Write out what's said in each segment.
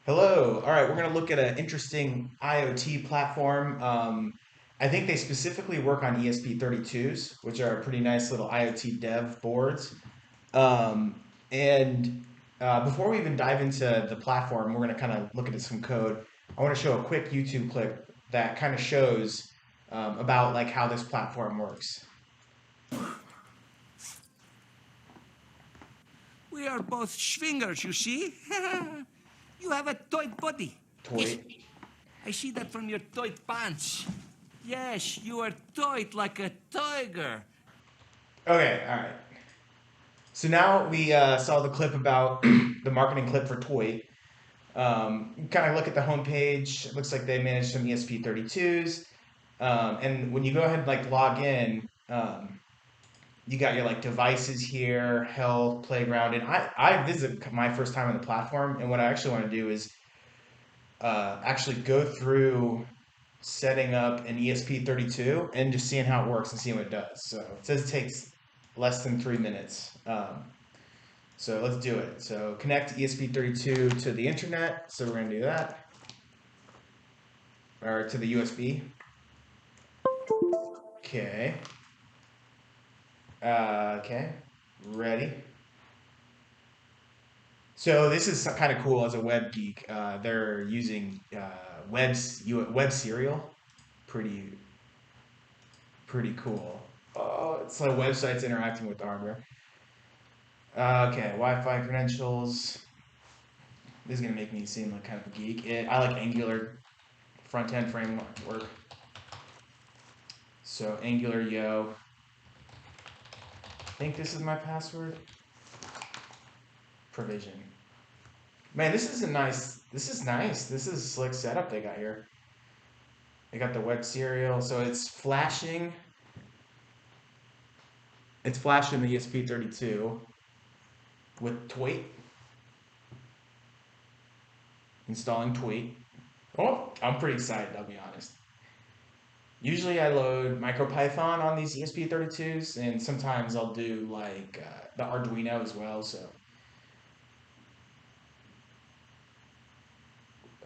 Hello. All right, we're going to look at an interesting IoT platform. I think they specifically work on ESP32s, which are pretty nice little IoT dev boards. Um, and before we even dive into the platform, we're going to kind of look at some code. I want to show a quick YouTube clip that kind of shows about like how this platform works. We are both swingers, you see? You have a toit body. Yes, Toit. I see that from your toit pants. Yes, you are toit like a tiger. Okay, all right. So now we saw the clip about the marketing clip for Toit. Kind of look at the homepage. It looks like they manage some ESP32s. And when you go ahead and like log in, you got your like devices here, health, playground, and this is my first time on the platform. And what I actually want to do is actually go through setting up an ESP32 and just seeing how it works and seeing what it does. So it says it takes less than 3 minutes. So let's do it. So connect ESP32 to the internet. So we're gonna do that, or to the USB. Okay. Okay. Ready. So this is kind of cool as a web geek. They're using web serial. Pretty pretty cool. Oh, it's like websites interacting with the hardware. Okay, Wi-Fi credentials. This is gonna make me seem like kind of a geek. I like Angular front end framework. So Angular yo. I think this is my password. Provision. Man, this is a nice. This is nice. This is a slick setup they got here. They got the web serial, so it's flashing. It's flashing the ESP32 with Toit. Installing Toit. Oh, I'm pretty excited. I'll be honest. Usually I load MicroPython on these ESP32s, and sometimes I'll do like the Arduino as well. So,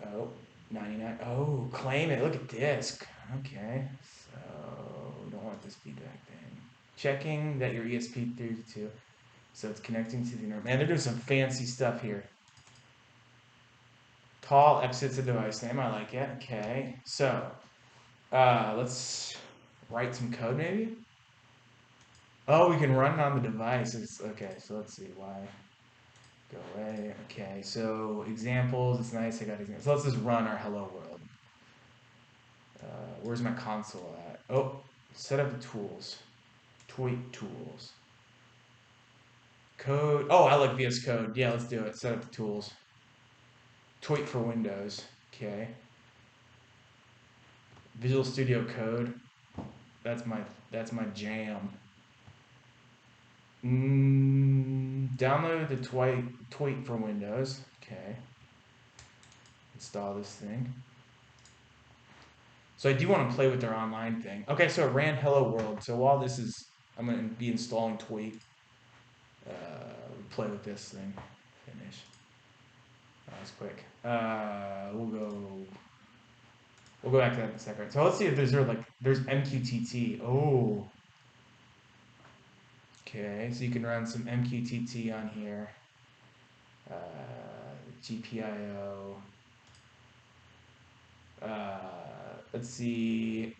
oh, 99. Oh, claim it. Look at disk. Okay, so we don't want this feedback thing. Checking that your ESP32, so it's connecting to the internet. Man, they're doing some fancy stuff here. Tall exits a device name. I like it. Okay, so let's write some code maybe. Oh, we can run it on the device. Okay, so let's see why. Go away. Okay, so examples. It's nice. I got examples. So let's just run our hello world. Where's my console at? Oh, set up the tools. Toit tools. Code. Oh, I like VS Code. Yeah, let's do it. Set up the tools. Toit for Windows. Okay. Visual Studio Code. That's my that's my jam. Download the Toit for Windows. Okay. Install this thing. So I do want to play with their online thing. Okay, so it ran Hello World. So while this is, I'm going to be installing Toit. Uh, play with this thing. Finish. That was quick. We'll go back to that in a second. So let's see if there's MQTT. Oh, okay. So you can run some MQTT on here. Uh, GPIO. Let's see.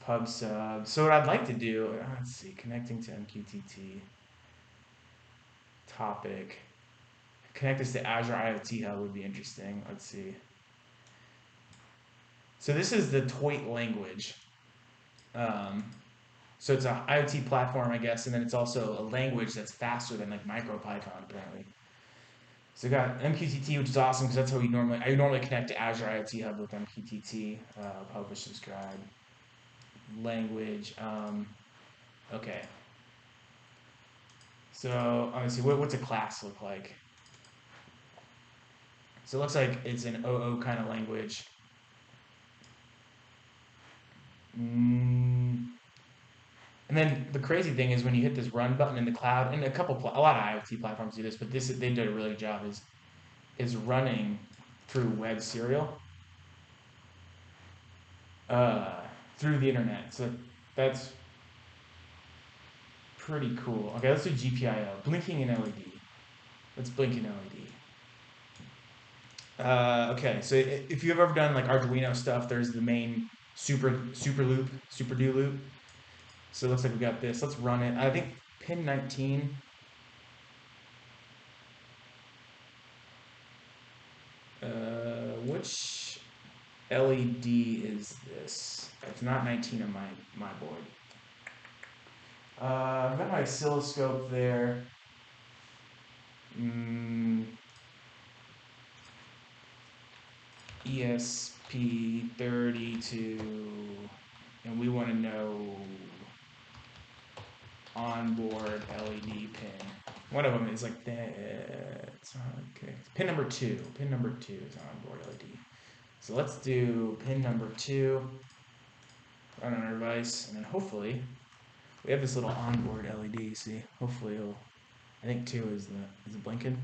Pub sub. So what I'd like to do, let's see, connecting to MQTT. Topic. Connect this to Azure IoT Hub would be interesting. Let's see. So this is the Toit language. Um, so it's an IoT platform, I guess, and then it's also a language that's faster than like MicroPython apparently. So we got MQTT, which is awesome because that's how I normally connect to Azure IoT Hub with MQTT. Publish, subscribe, language. Okay. So let me see. What's a class look like? So it looks like it's an OO kind of language. And then the crazy thing is when you hit this run button in the cloud, and a lot of IoT platforms do this, but they did a really good job is running through web serial, uh, through the internet. So that's pretty cool. Okay, let's do GPIO, blinking in LED. Let's blink in LED. Okay, so if you've ever done like Arduino stuff, there's the main super loop, super do loop. So it looks like we got this. Let's run it. I think pin 19. Which LED is this? It's not 19 on my board. I've got my oscilloscope there. Mm, ESP32, and we want to know onboard LED pin. One of them is like that. Okay. Pin number two. Pin number two is onboard LED. So let's do pin number two. Run on our device, and then hopefully we have this little onboard LED. See, hopefully it'll. I think two is it blinking?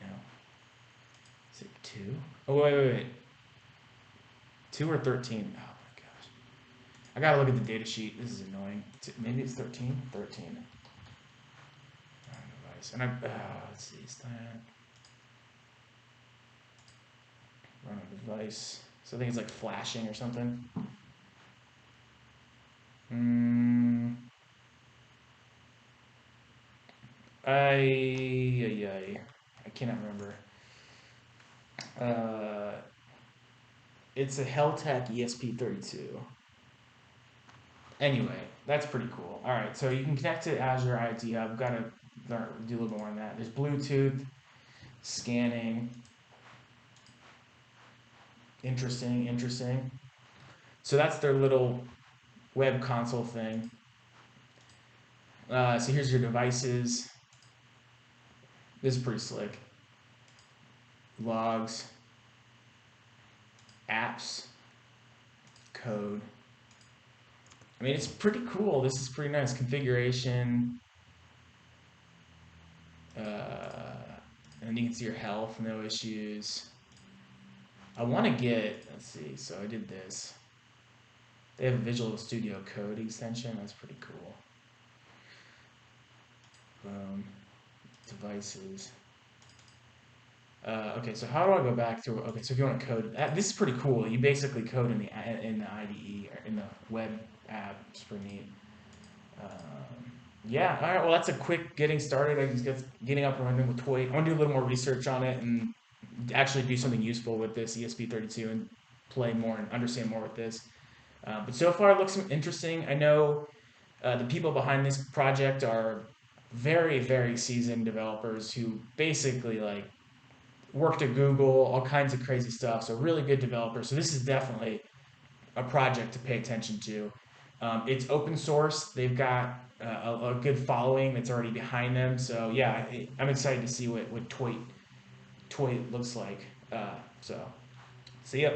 No. Is it two? Oh wait. 2 or 13? Oh my gosh. I gotta look at the data sheet. This is annoying. Maybe it's 13? 13. Device. And let's see, is that run on device. So I think it's like flashing or something. I cannot remember. It's a Heltec ESP32. Anyway, that's pretty cool. All right, so you can connect to Azure IoT Hub. I've got to do a little more on that. There's Bluetooth, scanning. Interesting. So that's their little web console thing. So here's your devices. This is pretty slick. Logs, apps, code. I mean, it's pretty cool. This is pretty nice configuration. And you can see your health, no issues. I want to get, let's see, so I did this. They have a Visual Studio Code extension. That's pretty cool. Devices. Okay, so how do I go back through? Okay, so if you want to code, this is pretty cool. You basically code in the IDE or in the web app. It's pretty neat. Yeah, all right. Well, that's a quick getting started. I just getting up and running with Toit. I want to do a little more research on it and actually do something useful with this ESP32 and play more and understand more with this. But so far, it looks interesting. I know the people behind this project are very seasoned developers who basically like worked at Google, all kinds of crazy stuff. So really good developers. So this is definitely a project to pay attention to. It's open source. They've got a good following that's already behind them. So yeah, I'm excited to see what Toit looks like. So see ya.